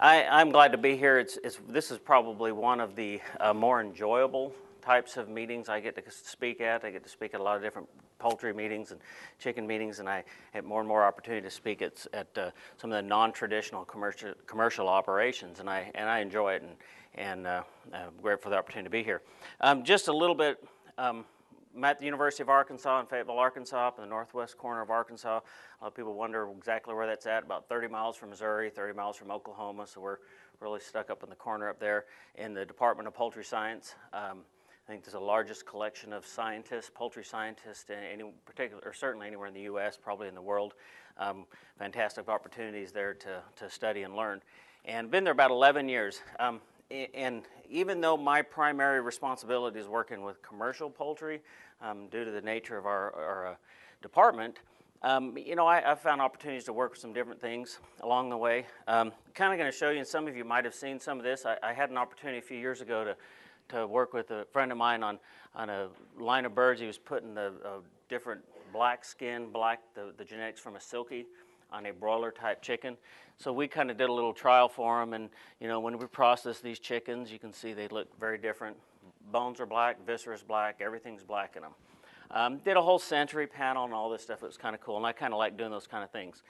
I'm glad to be here. This is probably one of the more enjoyable types of meetings I get to speak at. I get to speak at a lot of different poultry meetings and chicken meetings, and I have more and more opportunity to speak at some of the non-traditional commercial operations, and I enjoy it, and I'm grateful for the opportunity to be here. Just a little bit. I'm at the University of Arkansas in Fayetteville, Arkansas, up in the northwest corner of Arkansas. A lot of people wonder exactly where that's at, about 30 miles from Missouri, 30 miles from Oklahoma, so we're really stuck up in the corner up there in the Department of Poultry Science. I think there's the largest collection of scientists, poultry scientists, in any particular, or certainly anywhere in the U.S., probably in the world. Fantastic opportunities there to study and learn. And been there about 11 years. And even though my primary responsibility is working with commercial poultry, due to the nature of our department, I've found opportunities to work with some different things along the way. Kind of going to show you, and some of you might have seen some of this. I had an opportunity a few years ago to work with a friend of mine on a line of birds. He was putting the different black skin, the genetics from a silkie on a broiler type chicken. So we kind of did a little trial for him, and when we process these chickens, you can see they look very different. Bones are black, viscera's black, everything's black in them. Did a whole sensory panel and all this stuff. It was kind of cool, and I kind of like doing those kind of things.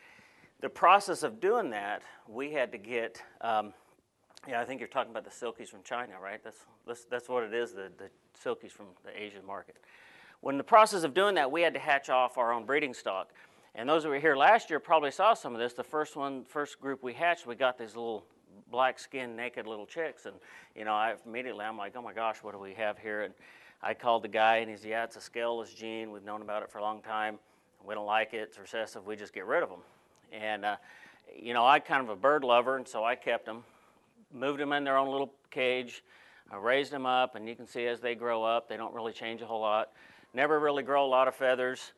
The process of doing that, we had to get, I think you're talking about the silkies from China, right? That's what it is, the silkies from the Asian market. When the process of doing that, we had to hatch off our own breeding stock. And those who were here last year probably saw some of this. The first group we hatched, we got these little black skin, naked little chicks. And, I'm like, oh my gosh, what do we have here? And I called the guy, and he said, yeah, it's a scaleless gene. We've known about it for a long time. We don't like it. It's recessive. We just get rid of them. And, I'm kind of a bird lover, and so I kept them, moved them in their own little cage. I raised them up, and you can see as they grow up, they don't really change a whole lot. Never really grow a lot of feathers.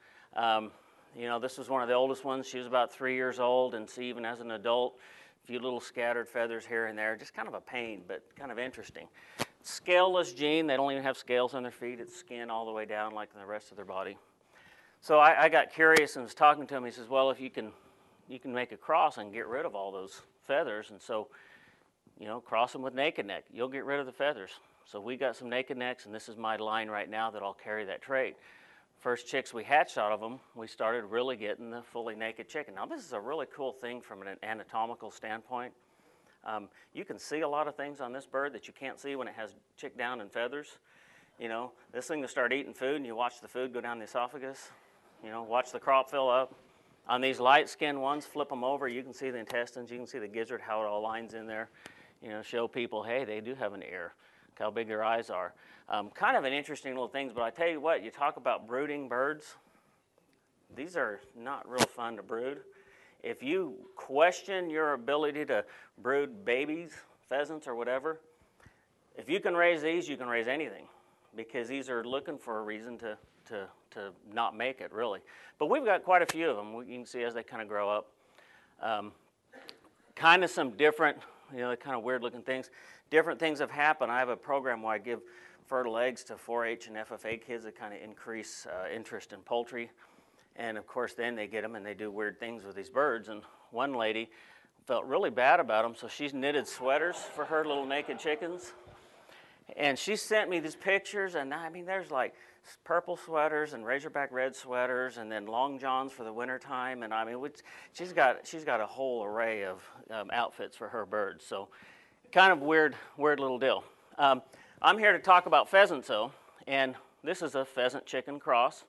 This was one of the oldest ones. She was about 3 years old, and see, even as an adult, a few little scattered feathers here and there. Just kind of a pain, but kind of interesting. Scaleless gene. They don't even have scales on their feet. It's skin all the way down like the rest of their body. So I got curious and was talking to him. He says, well, if you can make a cross and get rid of all those feathers, and so, cross them with naked neck. You'll get rid of the feathers. So we got some naked necks, and this is my line right now that I'll carry that trait. First chicks we hatched out of them, we started really getting the fully naked chicken. Now, this is a really cool thing from an anatomical standpoint. You can see a lot of things on this bird that you can't see when it has chick down and feathers. This thing will start eating food, and you watch the food go down the esophagus. Watch the crop fill up. On these light-skinned ones, flip them over, you can see the intestines, you can see the gizzard, how it all lines in there. Show people, hey, they do have an ear. Look how big their eyes are. Kind of an interesting little things, but I tell you what, you talk about brooding birds. These are not real fun to brood. If you question your ability to brood babies, pheasants or whatever, if you can raise these, you can raise anything, because these are looking for a reason to not make it, really. But we've got quite a few of them. You can see as they kind of grow up. Kind of some different, kind of weird looking things. Different things have happened. I have a program where I give fertile eggs to 4-H and FFA kids that kind of increase interest in poultry. And of course, then they get them and they do weird things with these birds. And one lady felt really bad about them, so she's knitted sweaters for her little naked chickens. And she sent me these pictures, and there's like purple sweaters and razorback red sweaters, and then long johns for the wintertime. And she's got a whole array of outfits for her birds. So kind of weird little deal. I'm here to talk about pheasants, though, and this is a pheasant chicken cross.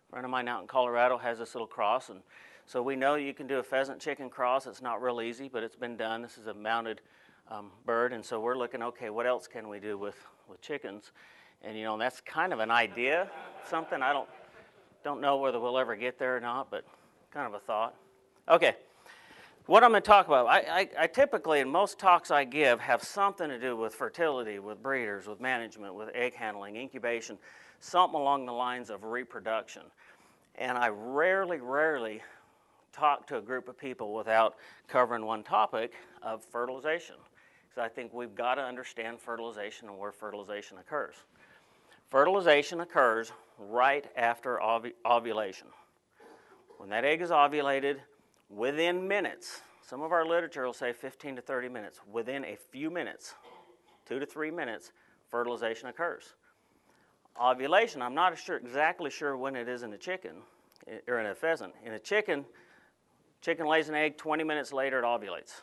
A friend of mine out in Colorado has this little cross, and so we know you can do a pheasant chicken cross. It's not real easy, but it's been done. This is a mounted bird, and so we're looking, okay, what else can we do with chickens? And that's kind of an idea, something I don't know whether we'll ever get there or not, but kind of a thought. Okay. What I'm going to talk about, I typically, in most talks I give, have something to do with fertility, with breeders, with management, with egg handling, incubation, something along the lines of reproduction. And I rarely talk to a group of people without covering one topic of fertilization. So I think we've got to understand fertilization and where fertilization occurs. Fertilization occurs right after ovulation. When that egg is ovulated, within minutes, some of our literature will say 15 to 30 minutes. Within a few minutes, 2 to 3 minutes, fertilization occurs. Ovulation, I'm not exactly sure when it is in a chicken, or in a pheasant. In a chicken lays an egg, 20 minutes later it ovulates.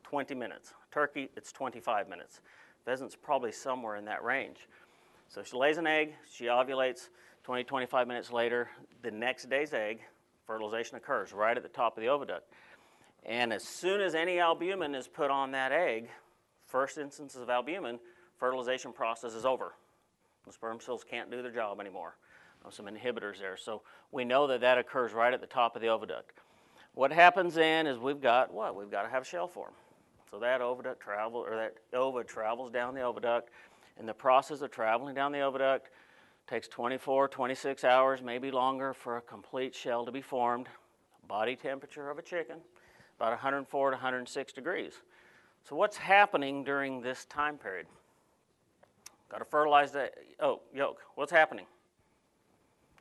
20 minutes. Turkey, it's 25 minutes. Pheasant's probably somewhere in that range. So she lays an egg, she ovulates, 20, 25 minutes later, the next day's egg, fertilization occurs right at the top of the oviduct. And as soon as any albumin is put on that egg, first instance of albumin, fertilization process is over. The sperm cells can't do their job anymore. Some inhibitors there. So we know that that occurs right at the top of the oviduct. What happens then is we've got what? We've got to have shell form. So that ova travels down the oviduct. And the process of traveling down the oviduct takes 24, 26 hours, maybe longer, for a complete shell to be formed. Body temperature of a chicken, about 104 to 106 degrees. So what's happening during this time period? Got to fertilize the yolk. What's happening?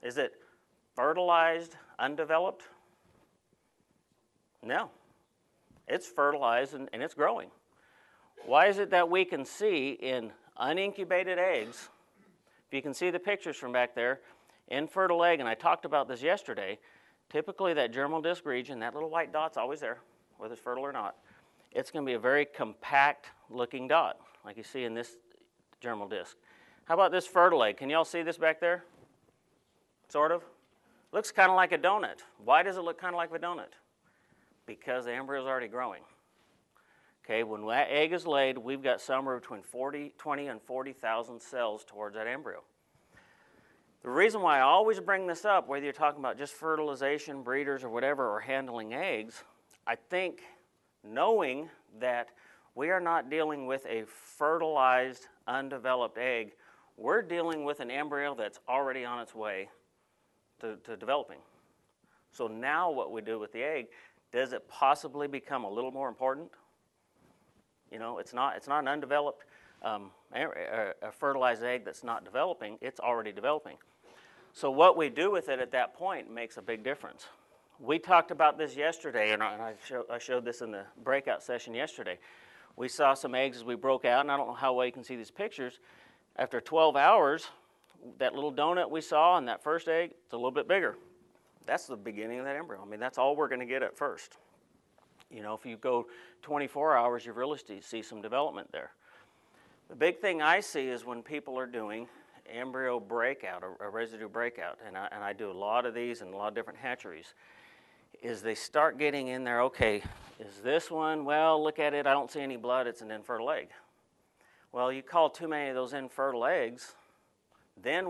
Is it fertilized, undeveloped? No. It's fertilized and it's growing. Why is it that we can see in unincubated eggs, if you can see the pictures from back there, infertile egg, and I talked about this yesterday, typically that germinal disc region, that little white dot's always there, whether it's fertile or not. It's going to be a very compact looking dot, like you see in this germinal disc. How about this fertile egg? Can you all see this back there? Sort of. Looks kind of like a donut. Why does it look kind of like a donut? Because the embryo is already growing. Okay, when that egg is laid, we've got somewhere between 20 and 40,000 cells towards that embryo. The reason why I always bring this up, whether you're talking about just fertilization, breeders, or whatever, or handling eggs, I think knowing that we are not dealing with a fertilized, undeveloped egg, we're dealing with an embryo that's already on its way to developing. So now what we do with the egg, does it possibly become a little more important? You know, it's not an undeveloped, a fertilized egg that's not developing, it's already developing. So what we do with it at that point makes a big difference. We talked about this yesterday, and I showed this in the breakout session yesterday. We saw some eggs as we broke out, and I don't know how well you can see these pictures. After 12 hours, that little donut we saw in that first egg, it's a little bit bigger. That's the beginning of that embryo. I mean, that's all we're going to get at first. You know, if you go 24 hours, you really see some development there. The big thing I see is when people are doing embryo breakout or residue breakout, and I do a lot of these in a lot of different hatcheries, is they start getting in there, okay, is this one, well, look at it, I don't see any blood, it's an infertile egg. Well, you call too many of those infertile eggs, then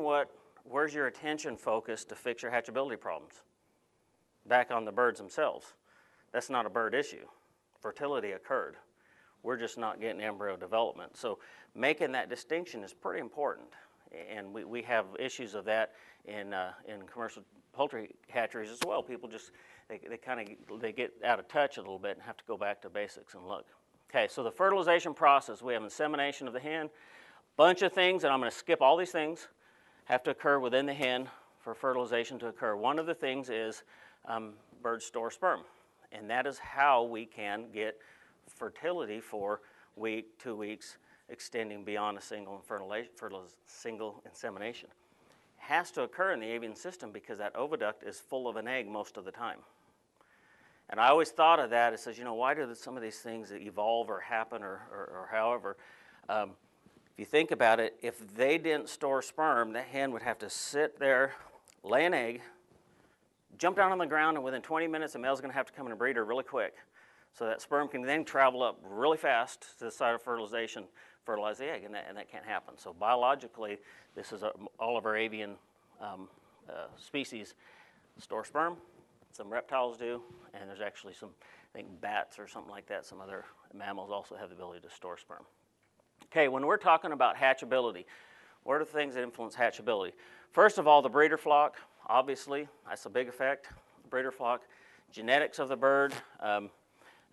where's your attention focused to fix your hatchability problems? Back on the birds themselves. That's not a bird issue. Fertility occurred. We're just not getting embryo development. So making that distinction is pretty important. And we have issues of that in commercial poultry hatcheries as well. People just, they get out of touch a little bit and have to go back to basics and look. Okay, so the fertilization process, we have insemination of the hen, bunch of things, and I'm going to skip all these things, have to occur within the hen for fertilization to occur. One of the things is birds store sperm, and that is how we can get fertility for week, 2 weeks, extending beyond a single insemination. Has to occur in the avian system because that oviduct is full of an egg most of the time. And I always thought of that, it says, you know, why do some of these things evolve or happen or however? If you think about it, if they didn't store sperm, that hen would have to sit there, lay an egg, jump down on the ground, and within 20 minutes, the male's going to have to come in and breed her really quick. So that sperm can then travel up really fast to the site of fertilization, fertilize the egg, and that can't happen. So biologically, this is all of our avian species store sperm. Some reptiles do, and there's actually some, I think bats or something like that, some other mammals also have the ability to store sperm. Okay, when we're talking about hatchability, what are the things that influence hatchability? First of all, the breeder flock, obviously, that's a big effect. Breeder flock, genetics of the bird. I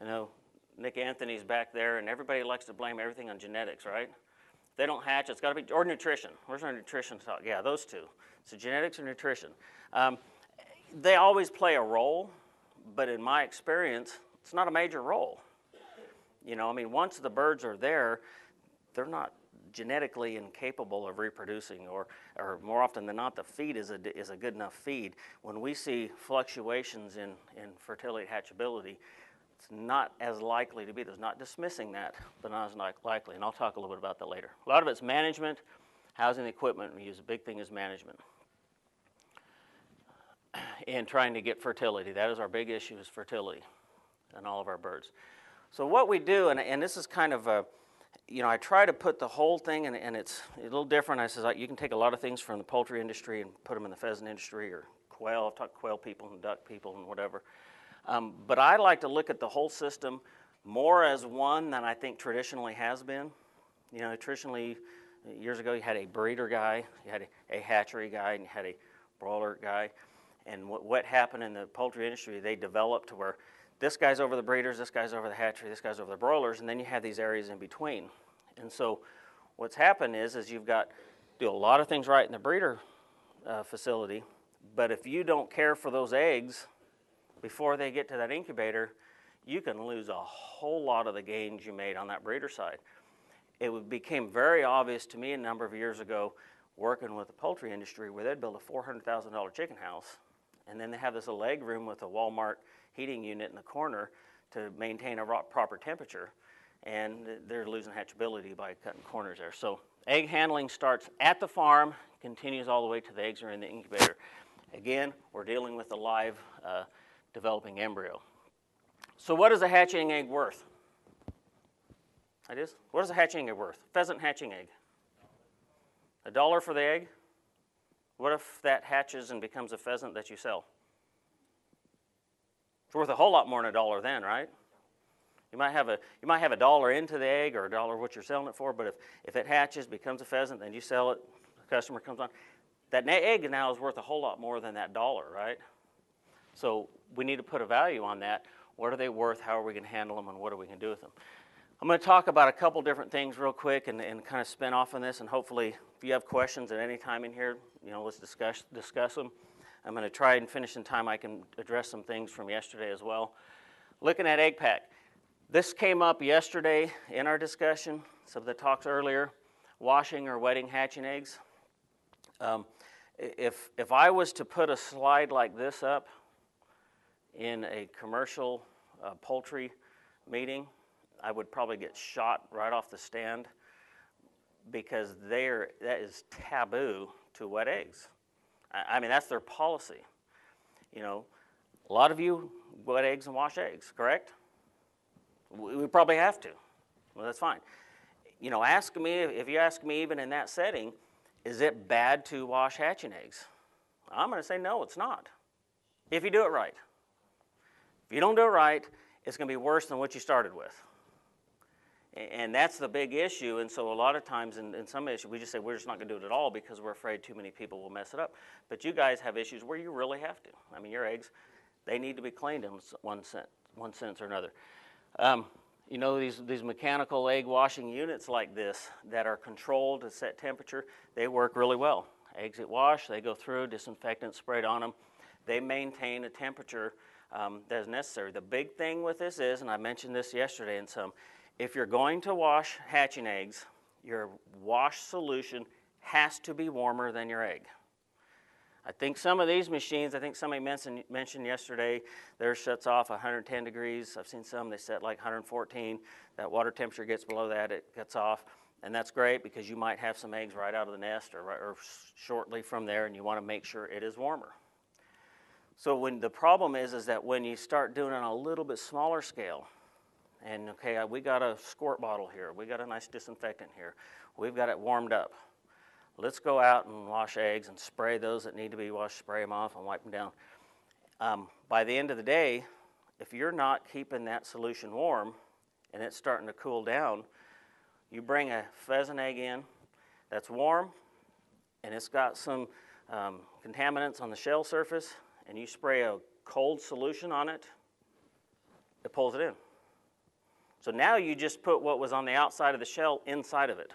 know Nick Anthony's back there, and everybody likes to blame everything on genetics, right? If they don't hatch, it's got to be, or nutrition. Where's our nutrition talk? Yeah, those two. So genetics and nutrition. They always play a role, but in my experience, It's not a major role. You know, I mean, once the birds are there, they're not genetically incapable of reproducing, or more often than not, the feed is a good enough feed. When we see fluctuations in fertility hatchability, it's not as likely to be. There's not dismissing that, but not as likely, and I'll talk a little bit about that later. A lot of it's management, housing the equipment we use. A big thing is management. And trying to get fertility. That is our big issue, is fertility in all of our birds. So what we do, and this is kind of a, you know, I try to put the whole thing, and it's a little different. I says, you can take a lot of things from the poultry industry and put them in the pheasant industry, or quail. I've talked to quail people and duck people and whatever. But I like to look at the whole system more as one than I think traditionally has been. You know, traditionally, years ago, you had a breeder guy, you had a hatchery guy, and you had a broiler guy. And what happened in the poultry industry, they developed to where this guy's over the breeders, this guy's over the hatchery, this guy's over the broilers, and then you have these areas in between. And so what's happened is you've got do a lot of things right in the breeder facility, but if you don't care for those eggs before they get to that incubator, you can lose a whole lot of the gains you made on that breeder side. It became very obvious to me a number of years ago working with the poultry industry where they'd build a $400,000 chicken house, and then they have this little egg room with a Walmart heating unit in the corner to maintain a proper temperature, and they're losing hatchability by cutting corners there. So egg handling starts at the farm, continues all the way to the eggs are in the incubator. Again, we're dealing with a live developing embryo. So what is a hatching egg worth? That is, what is a hatching egg worth? Pheasant hatching egg. $1 for the egg? What if that hatches and becomes a pheasant that you sell? It's worth a whole lot more than $1 then, right? You might have $1 into the egg, or $1 what you're selling it for, but if it hatches, becomes a pheasant, then you sell it, the customer comes on. That egg now is worth a whole lot more than that $1, right? So we need to put a value on that. What are they worth? How are we going to handle them? And what are we going to do with them? I'm going to talk about a couple different things real quick and kind of spin off on this. And hopefully, if you have questions at any time in here, you know, let's discuss them. I'm going to try and finish in time. I can address some things from yesterday as well. Looking at egg pack. This came up yesterday in our discussion, some of the talks earlier, washing or wetting hatching eggs. If I was to put a slide like this up in a commercial poultry meeting, I would probably get shot right off the stand, because that is taboo to wet eggs. I mean, that's their policy. You know, a lot of you wet eggs and wash eggs, correct? We probably have to. Well, that's fine. You know, if you ask me even in that setting, is it bad to wash hatching eggs? I'm going to say no, it's not, if you do it right. If you don't do it right, it's going to be worse than what you started with. And that's the big issue. And so a lot of times in some issues, we just say we're just not going to do it at all because we're afraid too many people will mess it up. But you guys have issues where you really have to. I mean, your eggs, they need to be cleaned in one sense or another. You know, these mechanical egg washing units like this that are controlled to set temperature, they work really well. Eggs get washed, they go through, disinfectant sprayed on them. They maintain a temperature that is necessary. The big thing with this is, and I mentioned this yesterday in some, if you're going to wash hatching eggs, your wash solution has to be warmer than your egg. I think some of these machines, I think somebody mentioned yesterday, theirs shuts off 110 degrees. I've seen some, they set like 114. That water temperature gets below that, it gets off. And that's great because you might have some eggs right out of the nest or shortly from there, and you want to make sure it is warmer. So when the problem is that when you start doing it on a little bit smaller scale, and okay, we got a squirt bottle here, we got a nice disinfectant here, we've got it warmed up. Let's go out and wash eggs and spray those that need to be washed, spray them off and wipe them down. By the end of the day, if you're not keeping that solution warm and it's starting to cool down, you bring a pheasant egg in that's warm and it's got some contaminants on the shell surface, and you spray a cold solution on it, it pulls it in. So now you just put what was on the outside of the shell inside of it.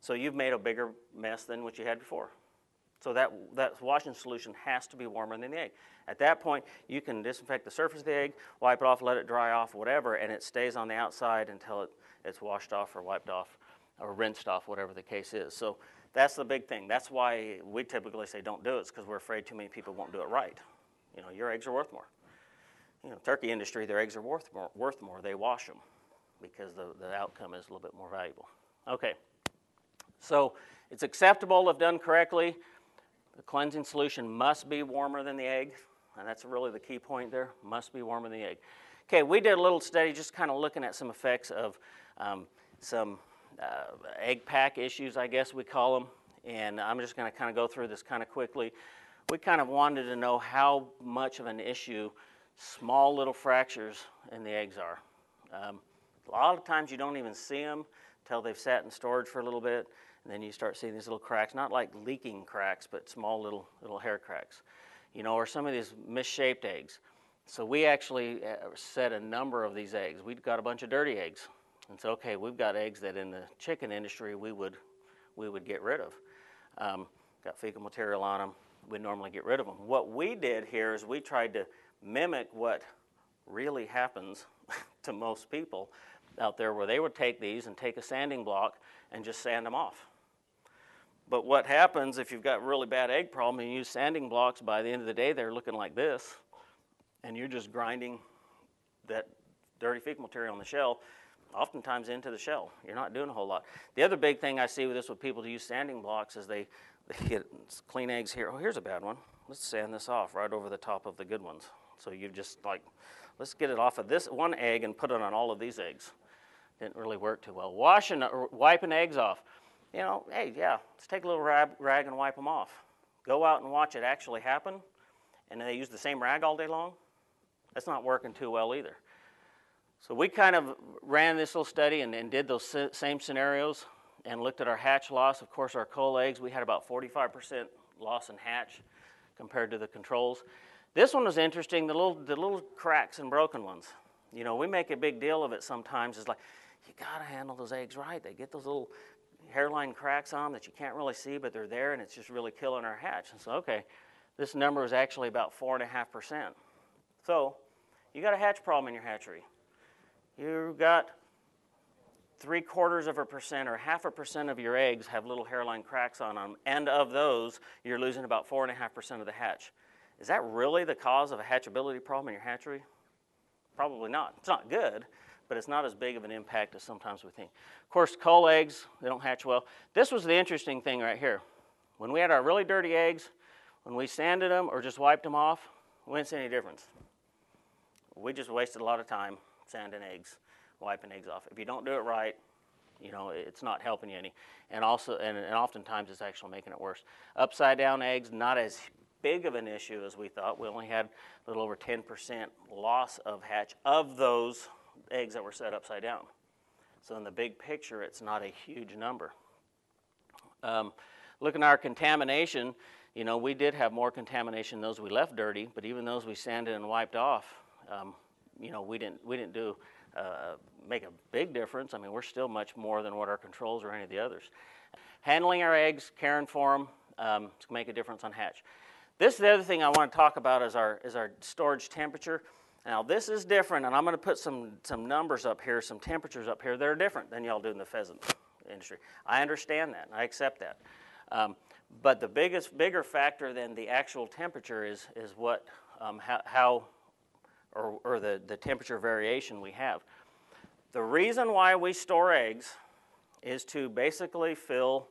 So you've made a bigger mess than what you had before. So that washing solution has to be warmer than the egg. At that point, you can disinfect the surface of the egg, wipe it off, let it dry off, whatever, and it stays on the outside until it's washed off or wiped off or rinsed off, whatever the case is. So that's the big thing. That's why we typically say don't do it, because we're afraid too many people won't do it right. You know, your eggs are worth more. You know, turkey industry, their eggs are worth more. They wash them because the outcome is a little bit more valuable. Okay, so it's acceptable if done correctly. The cleansing solution must be warmer than the egg, and that's really the key point there, must be warmer than the egg. Okay, we did a little study just kind of looking at some effects of some egg pack issues, I guess we call them, and I'm just going to kind of go through this kind of quickly. We kind of wanted to know how much of an issue small little fractures in the eggs are. A lot of times you don't even see them until they've sat in storage for a little bit, and then you start seeing these little cracks, not like leaking cracks, but small little hair cracks. You know, or some of these misshaped eggs. So we actually set a number of these eggs. We've got a bunch of dirty eggs. And so, okay, we've got eggs that in the chicken industry we would get rid of. Got fecal material on them. We'd normally get rid of them. What we did here is we tried to mimic what really happens to most people out there, where they would take these and take a sanding block and just sand them off. But what happens if you've got a really bad egg problem and you use sanding blocks, by the end of the day they're looking like this, and you're just grinding that dirty fecal material on the shell oftentimes into the shell. You're not doing a whole lot. The other big thing I see with this with people who use sanding blocks is they get clean eggs here. Oh, here's a bad one. Let's sand this off right over the top of the good ones. So you just like, let's get it off of this one egg and put it on all of these eggs. Didn't really work too well. Washing or wiping eggs off. You know, hey, yeah, let's take a little rag and wipe them off. Go out and watch it actually happen, and they use the same rag all day long. That's not working too well either. So we kind of ran this little study and did those same scenarios and looked at our hatch loss. Of course, our cull eggs, we had about 45% loss in hatch compared to the controls. This one was interesting, the little cracks and broken ones. You know, we make a big deal of it sometimes. It's like, you got to handle those eggs right. They get those little hairline cracks on them that you can't really see, but they're there, and it's just really killing our hatch. And so, okay, this number is actually about 4.5%. So you got a hatch problem in your hatchery. You've got 0.75% or 0.5% of your eggs have little hairline cracks on them, and of those, you're losing about 4.5% of the hatch. Is that really the cause of a hatchability problem in your hatchery? Probably not. It's not good, but it's not as big of an impact as sometimes we think. Of course, cull eggs, they don't hatch well. This was the interesting thing right here. When we had our really dirty eggs, when we sanded them or just wiped them off, we didn't see any difference. We just wasted a lot of time sanding eggs, wiping eggs off. If you don't do it right, you know, it's not helping you any. And also, and oftentimes it's actually making it worse. Upside down eggs, not as big of an issue as we thought. We only had a little over 10% loss of hatch of those eggs that were set upside down. So in the big picture, it's not a huge number. Looking at our contamination, you know, we did have more contamination than those we left dirty, but even those we sanded and wiped off, you know, we didn't do make a big difference. I mean, we're still much more than what our controls or any of the others. Handling our eggs, caring for them, to make a difference on hatch. This is the other thing I want to talk about is our storage temperature. Now this is different, and I'm going to put some numbers up here, some temperatures up here that are different than y'all do in the pheasant industry. I understand that, and I accept that. But the bigger factor than the actual temperature is what how the temperature variation we have. The reason why we store eggs is to basically fill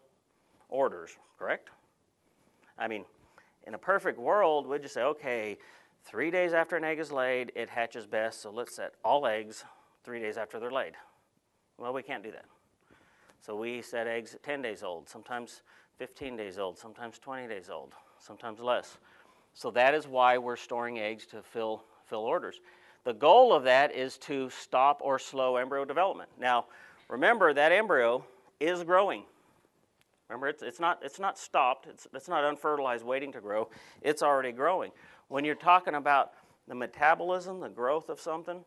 orders, correct? I mean, in a perfect world, we'd just say, okay, 3 days after an egg is laid, it hatches best, so let's set all eggs 3 days after they're laid. Well, we can't do that. So we set eggs at 10 days old, sometimes 15 days old, sometimes 20 days old, sometimes less. So that is why we're storing eggs to fill orders. The goal of that is to stop or slow embryo development. Now, remember that embryo is growing. Remember, it's not stopped. It's not unfertilized waiting to grow. It's already growing. When you're talking about the metabolism, the growth of something,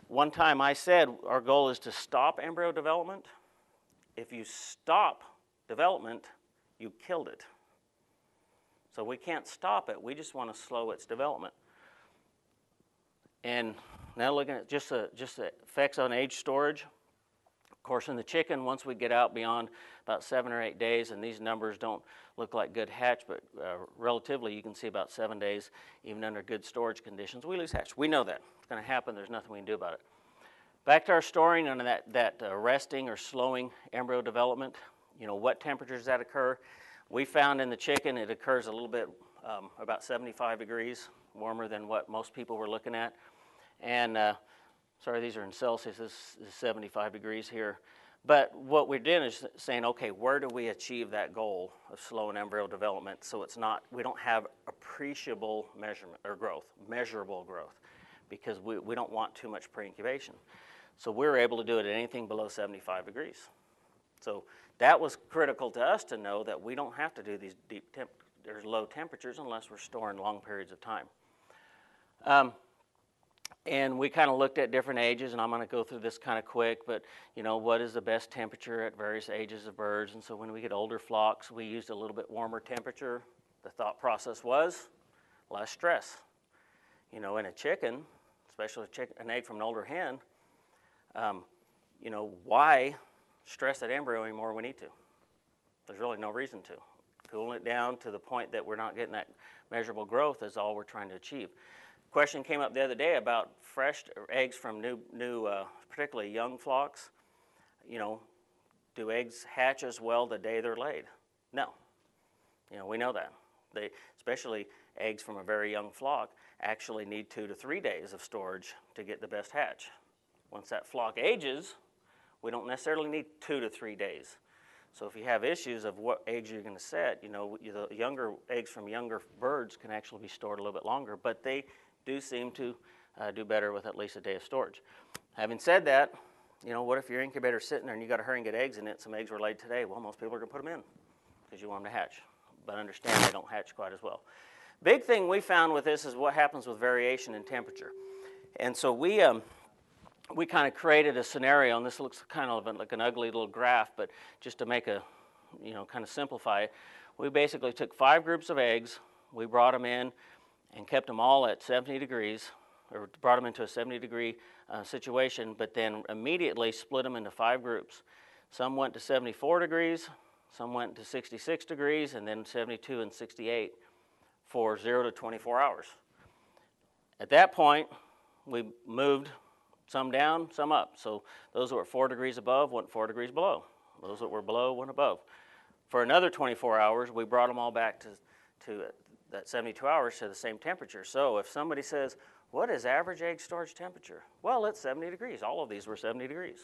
one time I said our goal is to stop embryo development. If you stop development, you killed it. So we can't stop it. We just want to slow its development. And now looking at just the effects on age storage. Of course, in the chicken, once we get out beyond about 7 or 8 days, and these numbers don't look like good hatch, but relatively you can see about 7 days, even under good storage conditions, we lose hatch. We know that. It's going to happen. There's nothing we can do about it. Back to our storing and that arresting or slowing embryo development, what temperatures that occur. We found in the chicken it occurs a little bit about 75 degrees warmer than what most people were looking at. And sorry, these are in Celsius. This is 75 degrees here. But what we're doing is saying, okay, where do we achieve that goal of slowing embryo development so we don't have appreciable measurement or growth, measurable growth, because we don't want too much pre-incubation. So we're able to do it at anything below 75 degrees. So that was critical to us to know that we don't have to do these low temperatures unless we're storing long periods of time. And we kind of looked at different ages, and I'm going to go through this kind of quick, but what is the best temperature at various ages of birds? And so when we get older flocks, we used a little bit warmer temperature. The thought process was less stress. In a chicken, especially an egg from an older hen, why stress that embryo anymore when we need to? There's really no reason to. Cooling it down to the point that we're not getting that measurable growth is all we're trying to achieve. Question came up the other day about fresh eggs from new particularly young flocks. Do eggs hatch as well the day they're laid? No. We know that. Especially eggs from a very young flock, actually need 2 to 3 days of storage to get the best hatch. Once that flock ages, we don't necessarily need 2 to 3 days. So if you have issues of what eggs you're going to set, the younger eggs from younger birds can actually be stored a little bit longer, but they do seem to do better with at least a day of storage. Having said that, what if your incubator's sitting there and you got to hurry and get eggs in it? Some eggs were laid today. Well, most people are going to put them in because you want them to hatch. But understand they don't hatch quite as well. Big thing we found with this is what happens with variation in temperature. And so we kind of created a scenario, and this looks kind of like an ugly little graph, but just to make a, kind of simplify it, we basically took 5 groups of eggs, we brought them in and kept them all at 70 degrees, or brought them into a 70-degree situation, but then immediately split them into 5 groups. Some went to 74 degrees, some went to 66 degrees, and then 72 and 68 for 0 to 24 hours. At that point, we moved some down, some up. So those that were 4 degrees above went 4 degrees below. Those that were below went above. For another 24 hours, we brought them all back to that 72 hours to the same temperature. So if somebody says, what is average egg storage temperature? Well, it's 70 degrees. All of these were 70 degrees.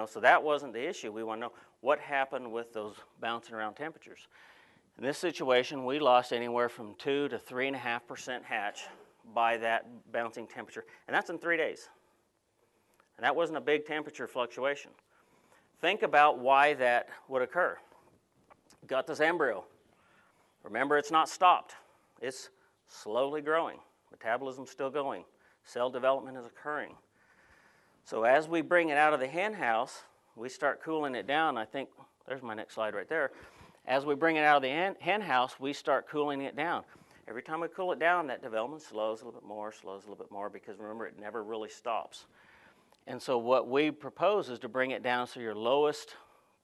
So that wasn't the issue. We want to know what happened with those bouncing around temperatures. In this situation, we lost anywhere from 2 to 3.5% hatch by that bouncing temperature, and that's in 3 days. And that wasn't a big temperature fluctuation. Think about why that would occur. Got this embryo. Remember, it's not stopped. It's slowly growing. Metabolism's still going. Cell development is occurring. So as we bring it out of the hen house, we start cooling it down. I think, there's my next slide right there. As we bring it out of the hen house, we start cooling it down. Every time we cool it down, that development slows a little bit more, because remember, it never really stops. And so what we propose is to bring it down so your lowest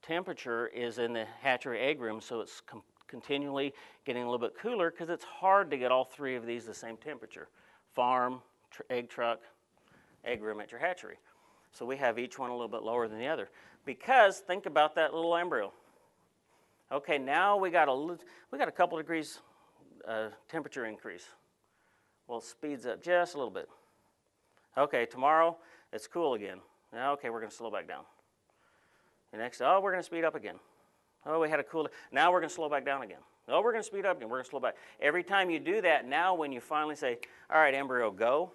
temperature is in the hatchery egg room, so it's continually getting a little bit cooler, because it's hard to get all 3 of these the same temperature. Farm, egg truck, egg room at your hatchery. So we have each one a little bit lower than the other. Because think about that little embryo. Okay, now we got a couple degrees temperature increase. Well, it speeds up just a little bit. Okay, tomorrow it's cool again. Now, okay, we're going to slow back down. The next, we're going to speed up again. We had a cool. Now we're going to slow back down again. We're going to speed up again. We're going to slow back. Every time you do that, now when you finally say, all right, embryo, go,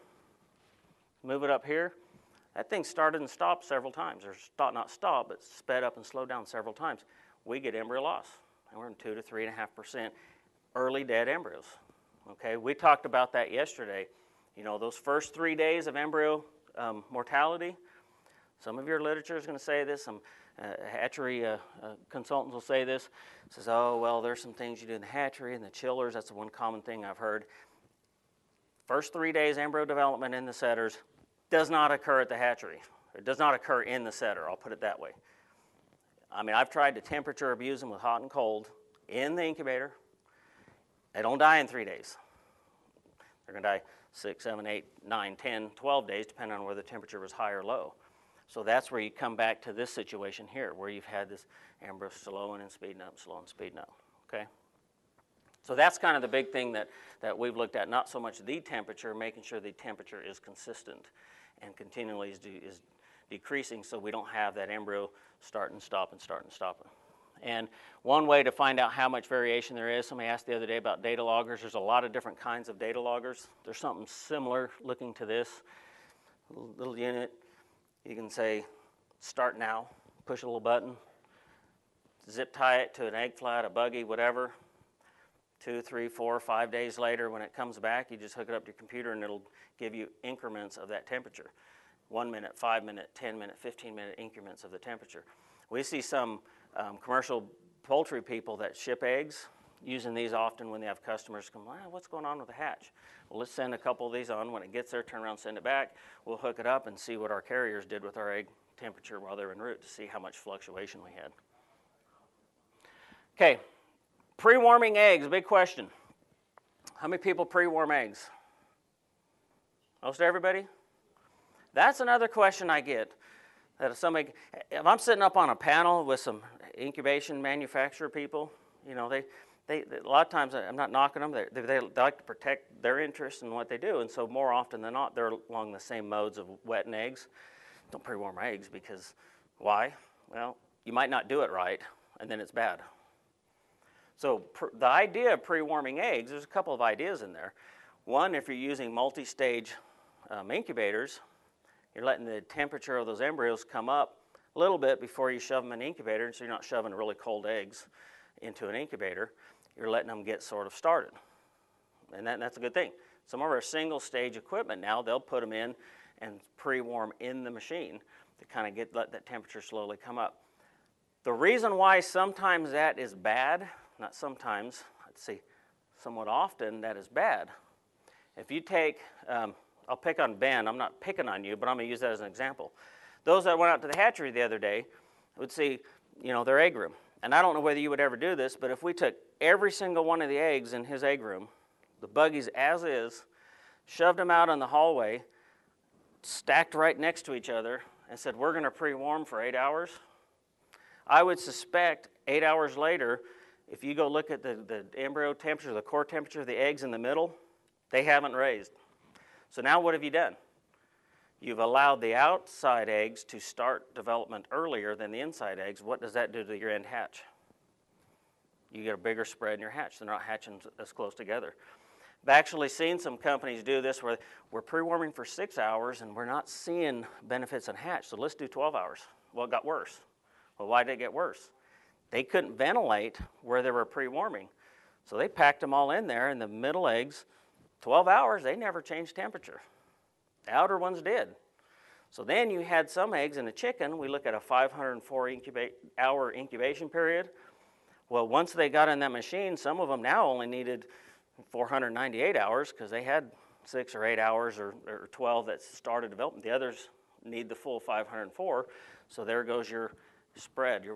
move it up here, that thing started and stopped several times. Or not stopped, but sped up and slowed down several times. We get embryo loss, and we're in 2 to 3.5% early dead embryos. Okay, we talked about that yesterday. Those first 3 days of embryo mortality, Some of your literature is going to say this. Some hatchery consultants will say this. It says, oh, well, there's some things you do in the hatchery and the chillers. That's the one common thing I've heard. First 3 days embryo development in the setters does not occur at the hatchery. It does not occur in the setter, I'll put it that way. I mean, I've tried to temperature abuse them with hot and cold in the incubator. They don't die in 3 days. They're going to die 6, 7, 8, 9, 10, 12 days, depending on whether the temperature was high or low. So that's where you come back to this situation here, where you've had this embryo slowing and speeding up, slowing and speeding up, okay? So that's kind of the big thing that we've looked at, not so much the temperature, making sure the temperature is consistent and continually is decreasing so we don't have that embryo start and stop and start and stop. And one way to find out how much variation there is, somebody asked the other day about data loggers. There's a lot of different kinds of data loggers. There's something similar looking to this little unit. You can say, start now, push a little button, zip tie it to an egg flat, a buggy, whatever. 2, 3, 4, 5 days later, when it comes back, you just hook it up to your computer and it'll give you increments of that temperature. 1 minute, 5 minute, 10 minute, 15-minute increments of the temperature. We see some commercial poultry people that ship eggs using these often when they have customers come, what's going on with the hatch? Well, let's send a couple of these on. When it gets there, turn around, send it back. We'll hook it up and see what our carriers did with our egg temperature while they're en route to see how much fluctuation we had. Okay, pre-warming eggs, big question. How many people pre-warm eggs? Most everybody? That's another question I get. That if I'm sitting up on a panel with some incubation manufacturer people, you know, they a lot of times, I'm not knocking them, they like to protect their interest in what they do, and so more often than not, they're along the same modes of wetting eggs. Don't pre-warm eggs because, why? Well, you might not do it right, and then it's bad. So the idea of pre-warming eggs, there's a couple of ideas in there. One, if you're using multi-stage incubators, you're letting the temperature of those embryos come up a little bit before you shove them in the incubator, so you're not shoving really cold eggs into an incubator. You're letting them get sort of started. And that's a good thing. Some of our single-stage equipment now, they'll put them in and pre-warm in the machine to kind of let that temperature slowly come up. The reason why sometimes that is bad, not sometimes, let's see, somewhat often that is bad. If you take, I'll pick on Ben, I'm not picking on you, but I'm going to use that as an example. Those that went out to the hatchery the other day would see, you know, their egg room. And I don't know whether you would ever do this, but if we took every single one of the eggs in his egg room, the buggies as is, shoved them out in the hallway, stacked right next to each other, and said, we're going to pre-warm for 8 hours, I would suspect 8 hours later, if you go look at the embryo temperature, the core temperature of the eggs in the middle, they haven't raised. So now what have you done? You've allowed the outside eggs to start development earlier than the inside eggs. What does that do to your end hatch? You get a bigger spread in your hatch. They're not hatching as close together. I've actually seen some companies do this where we're pre-warming for 6 hours and we're not seeing benefits in hatch, so let's do 12 hours. Well, it got worse. Well, why did it get worse? They couldn't ventilate where they were pre-warming. So they packed them all in there, and the middle eggs, 12 hours, they never changed temperature. The outer ones did. So then you had some eggs in a chicken. We look at a 504-hour incubation period. Well, once they got in that machine, some of them now only needed 498 hours because they had 6 or 8 hours or 12 that started development. The others need the full 504. So there goes your spread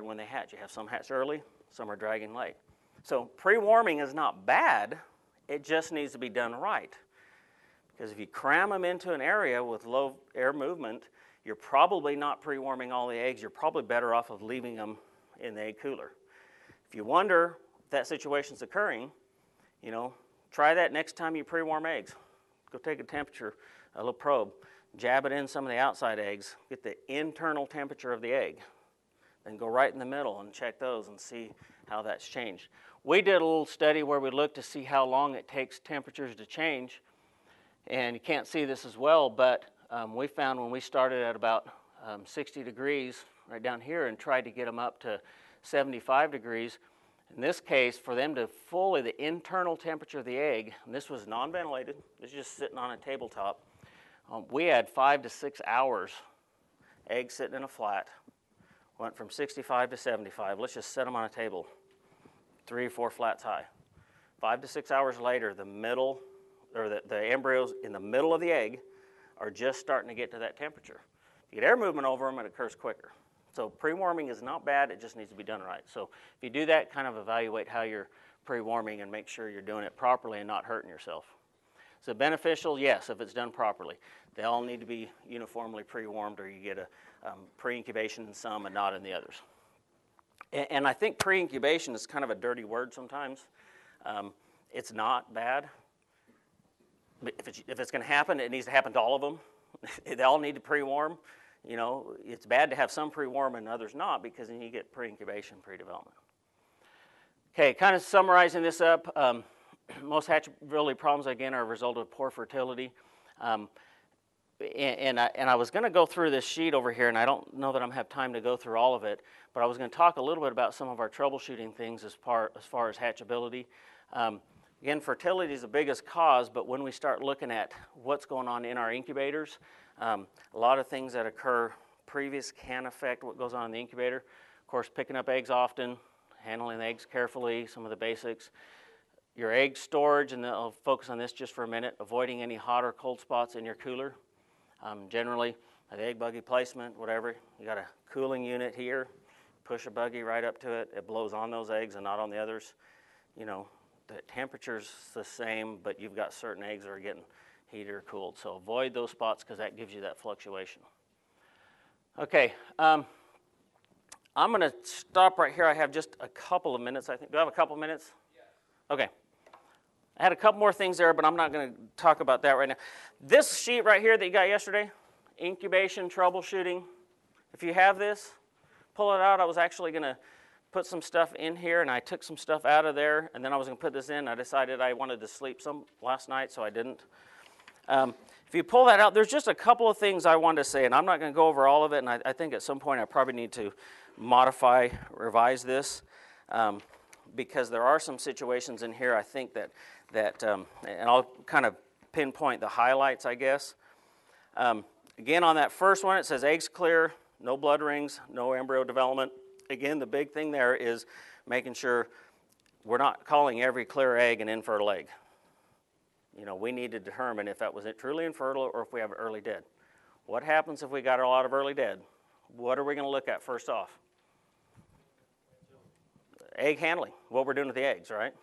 when they hatch. You have some hatch early, some are dragging late. So pre-warming is not bad. It just needs to be done right. Because if you cram them into an area with low air movement, you're probably not pre-warming all the eggs. You're probably better off of leaving them in the egg cooler. If you wonder if that situation's occurring, you know, try that next time you pre-warm eggs. Go take a temperature, a little probe, jab it in some of the outside eggs, get the internal temperature of the egg, then go right in the middle and check those and see how that's changed. We did a little study where we looked to see how long it takes temperatures to change. And you can't see this as well, but we found when we started at about 60 degrees right down here and tried to get them up to 75 degrees, in this case, for them to fully, the internal temperature of the egg, and this was non-ventilated, this is just sitting on a tabletop, we had 5 to 6 hours eggs sitting in a flat, went from 65 to 75. Let's just set them on a table, 3 or 4 flats high. 5 to 6 hours later, the embryos in the middle of the egg are just starting to get to that temperature. If you get air movement over them, it occurs quicker. So pre-warming is not bad, it just needs to be done right. So if you do that, kind of evaluate how you're pre-warming and make sure you're doing it properly and not hurting yourself. Is it beneficial? Yes, if it's done properly. They all need to be uniformly pre-warmed, or you get a pre-incubation in some and not in the others. And I think pre-incubation is kind of a dirty word sometimes. It's not bad. But if it's going to happen, it needs to happen to all of them. They all need to pre-warm. You know, it's bad to have some pre-warm and others not, because then you get pre-incubation, pre-development. Okay, kind of summarizing this up, most hatchability problems, again, are a result of poor fertility. And I was going to go through this sheet over here, and I don't know that I'm have time to go through all of it, but I was going to talk a little bit about some of our troubleshooting things as far as hatchability. Again, fertility is the biggest cause, but when we start looking at what's going on in our incubators, a lot of things that occur previous can affect what goes on in the incubator. Of course, picking up eggs often, handling the eggs carefully, some of the basics. Your egg storage, and I'll focus on this just for a minute, avoiding any hot or cold spots in your cooler. Generally, the egg buggy placement, whatever, you got a cooling unit here, push a buggy right up to it, it blows on those eggs and not on the others. You know, the temperature's the same, but you've got certain eggs that are getting heated or cooled. So avoid those spots, because that gives you that fluctuation. Okay, I'm going to stop right here. I have just a couple of minutes, I think. Do I have a couple of minutes? Yes. Okay. I had a couple more things there, but I'm not going to talk about that right now. This sheet right here that you got yesterday, incubation, troubleshooting, if you have this, pull it out. I was actually going to put some stuff in here, and I took some stuff out of there, and then I was going to put this in. I decided I wanted to sleep some last night, so I didn't. If you pull that out, there's just a couple of things I wanted to say, and I'm not going to go over all of it, and I think at some point I probably need to modify, revise this, because there are some situations in here I think that and I'll kind of pinpoint the highlights, I guess. Again, on that first one, it says eggs clear, no blood rings, no embryo development. Again, the big thing there is making sure we're not calling every clear egg an infertile egg. You know, we need to determine if that was truly infertile or if we have early dead. What happens if we got a lot of early dead? What are we going to look at first off? Egg handling, what we're doing with the eggs, right?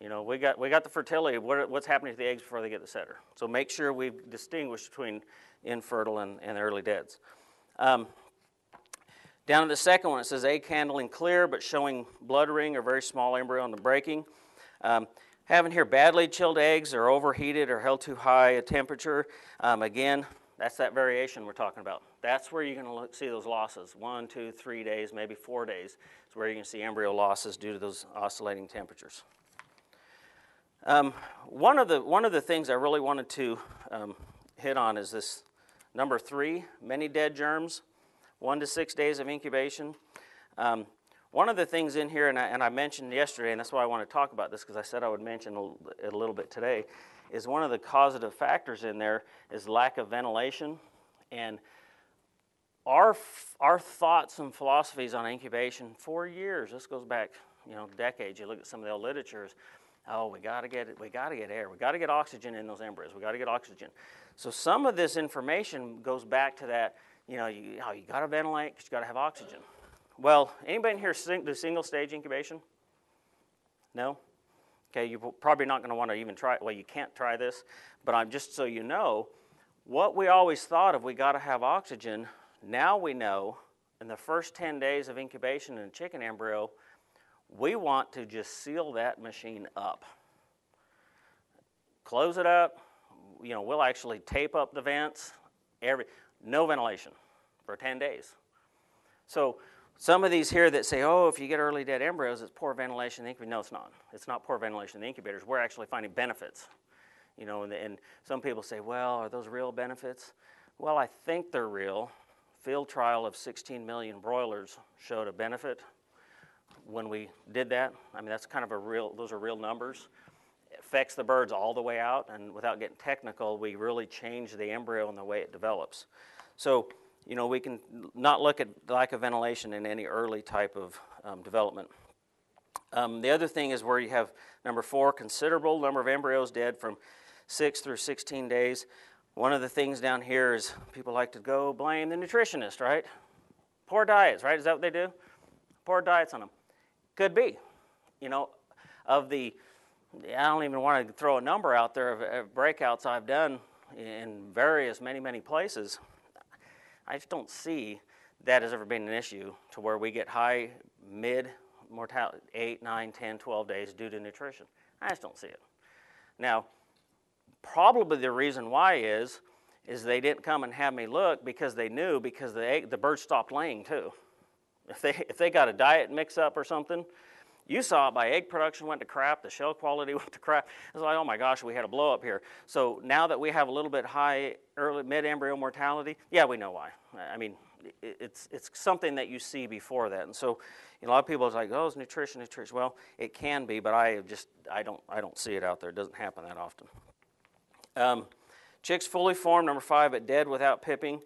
You know, we got the fertility, what's happening to the eggs before they get the setter. So make sure we distinguish between infertile and early deads. Down in the second one, it says egg handling clear, but showing blood ring or very small embryo on the breaking. Having here badly chilled eggs or overheated or held too high a temperature. Again, that's that variation we're talking about. That's where you're going to see those losses. 1, 2, 3 days, maybe 4 days is where you're going to see embryo losses due to those oscillating temperatures. One of the things I really wanted to hit on is this number 3, many dead germs, 1 to 6 days of incubation. One of the things in here, and I mentioned yesterday, and that's why I want to talk about this, because I said I would mention it a little bit today, is one of the causative factors in there is lack of ventilation. And our thoughts and philosophies on incubation for years, this goes back, decades. You look at some of the old literatures. Oh, we got to get air. We got to get oxygen in those embryos. We got to get oxygen. So some of this information goes back to that. You got to ventilate because you got to have oxygen. Well, anybody in here do single stage incubation? No? Okay, you're probably not going to want to even try it. Well, you can't try this, but I'm just so you know, what we always thought of, we got to have oxygen. Now we know in the first 10 days of incubation in a chicken embryo, we want to just seal that machine up. Close it up. We'll actually tape up the vents. No ventilation for 10 days. So some of these here that say, oh, if you get early dead embryos, it's poor ventilation in the incubator. No, it's not. It's not poor ventilation in the incubators. We're actually finding benefits. And some people say, well, are those real benefits? Well, I think they're real. Field trial of 16 million broilers showed a benefit when we did that. I mean, that's kind of those are real numbers. It affects the birds all the way out, and without getting technical, we really change the embryo and the way it develops. So you know, we can not look at lack of ventilation in any early type of development. The other thing is where you have number 4, considerable number of embryos dead from 6 through 16 days. One of the things down here is people like to go blame the nutritionist, right? Poor diets, right? Is that what they do? Poor diets on them. Could be. You know, of the, I don't even want to throw a number out there of breakouts I've done in various, many places. I just don't see that has ever been an issue to where we get high, mid mortality, 8, 9, 10, 12 days due to nutrition. I just don't see it. Now, probably the reason why is they didn't come and have me look because they knew, because the birds stopped laying too. If they got a diet mix up or something, you saw it by egg production went to crap, the shell quality went to crap. It's like, oh my gosh, we had a blow up here. So now that we have a little bit high early mid-embryo mortality, yeah, we know why. I mean, it's something that you see before that. And so a lot of people are like, oh, it's nutrition. Well, it can be, but I don't see it out there. It doesn't happen that often. Chicks fully formed, number 5, but dead without pipping.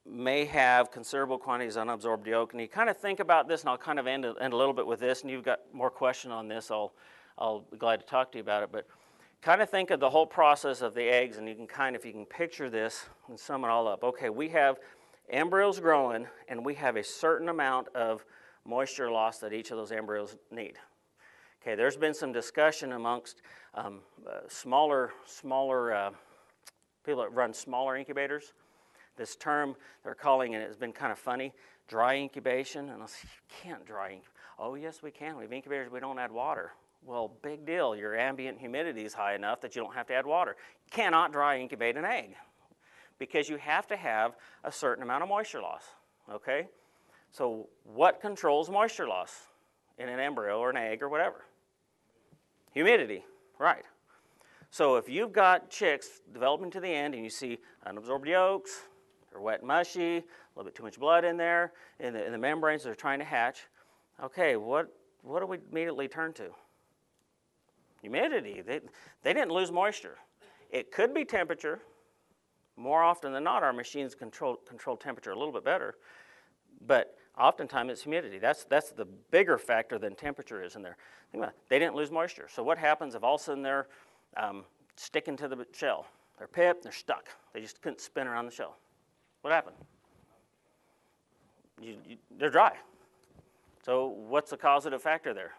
May have considerable quantities of unabsorbed yolk. And you kind of think about this, and I'll kind of end a little bit with this, and you've got more question on this, I'll be glad to talk to you about it. But kind of think of the whole process of the eggs, and you can kind of, if you can picture this and sum it all up. Okay, we have embryos growing, and we have a certain amount of moisture loss that each of those embryos need. Okay, there's been some discussion amongst smaller people that run smaller incubators. This term they're calling it has been kind of funny, dry incubation. And I'll say, you can't dry incubate. Oh, yes, we can. We have incubators, we don't add water. Well, big deal. Your ambient humidity is high enough that you don't have to add water. You cannot dry incubate an egg because you have to have a certain amount of moisture loss, okay? So what controls moisture loss in an embryo or an egg or whatever? Humidity, right. So if you've got chicks developing to the end and you see unabsorbed yolks, they're wet and mushy, a little bit too much blood in there, in the membranes they're trying to hatch, okay, what do we immediately turn to? Humidity. They didn't lose moisture. It could be temperature. More often than not, our machines control temperature a little bit better, but oftentimes it's humidity. That's the bigger factor than temperature is in there. Think about it. They didn't lose moisture. So what happens if all of a sudden they're sticking to the shell? They're pipped, they're stuck. They just couldn't spin around the shell. What happened? They're dry. So what's the causative factor there?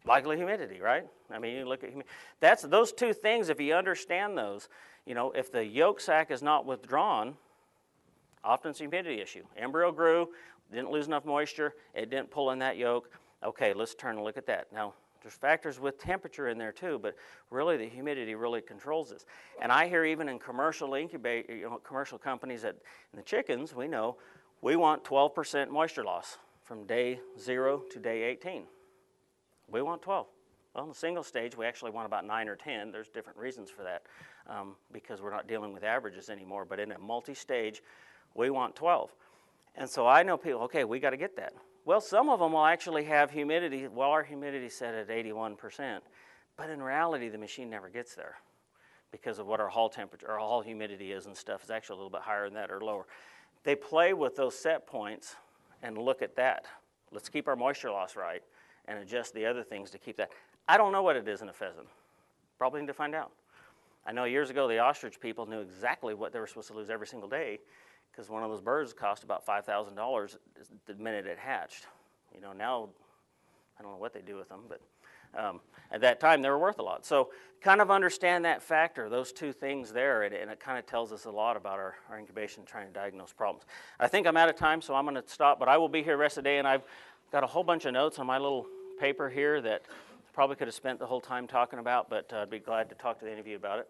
Likely humidity, right? I mean, you look at humidity. That's those two things, if you understand those, you know, if the yolk sac is not withdrawn, often it's a humidity issue. Embryo grew, didn't lose enough moisture, it didn't pull in that yolk. Okay, let's turn and look at that. Now, there's factors with temperature in there too, but really the humidity really controls this. And I hear even in commercial commercial companies in the chickens, we know we want 12% moisture loss from day 0 to day 18. We want 12. Well, in the single stage, we actually want about 9 or 10. There's different reasons for that because we're not dealing with averages anymore. But in a multi-stage, we want 12. And so I know people, okay, we got to get that. Well, some of them will actually have humidity. Well, our humidity set at 81%. But in reality, the machine never gets there because of what our hull temperature, our hull humidity is and stuff is actually a little bit higher than that or lower. They play with those set points and look at that. Let's keep our moisture loss right and adjust the other things to keep that. I don't know what it is in a pheasant. Probably need to find out. I know years ago the ostrich people knew exactly what they were supposed to lose every single day because one of those birds cost about $5,000 the minute it hatched. You know, now I don't know what they do with them, but at that time they were worth a lot. So kind of understand that factor, those two things there, and it kind of tells us a lot about our incubation, trying to diagnose problems. I think I'm out of time, so I'm going to stop, but I will be here the rest of the day, and I've got a whole bunch of notes on my little paper here that probably could have spent the whole time talking about, but I'd be glad to talk to any of you about it.